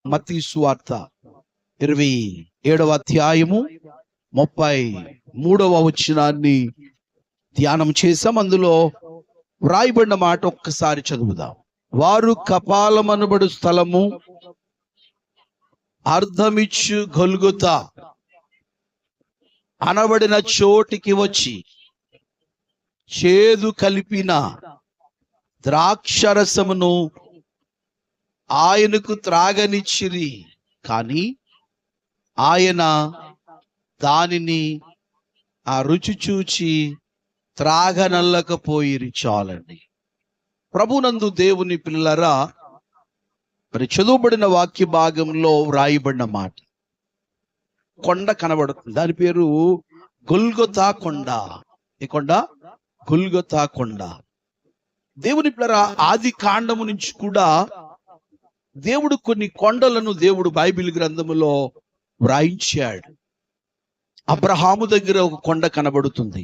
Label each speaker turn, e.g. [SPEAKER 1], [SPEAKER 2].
[SPEAKER 1] మత్తయి సువార్త 27వ అధ్యాయము 33వ వచనాన్ని ధ్యానం చేసాం. అందులో వ్రాయబడిన మాట ఒక్కసారి చదువుదాం. వారు కపాలమనబడు స్థలము అర్థమిచ్చు గొల్గొతా అనబడిన చోటికి వచ్చి చేదు కలిపిన ద్రాక్షరసమును ఆయనకు త్రాగనిచ్చిరి, కానీ ఆయన దానిని ఆ రుచి చూచి త్రాగనల్లకపోయిరి. చాలండి. ప్రభునందు దేవుని పిల్లరా, మరి చదువుబడిన వాక్య భాగంలో వ్రాయబడిన మాట, కొండ కనబడుతుంది. దాని పేరు గొల్గొతా కొండ. ఈ కొండ గొల్గొతా కొండ. దేవుని పిల్లరా, ఆది కాండము నుంచి కూడా దేవుడు కొన్ని కొండలను దేవుడు బైబిల్ గ్రంథములో వ్రాయించాడు. అబ్రహాము దగ్గర ఒక కొండ కనబడుతుంది.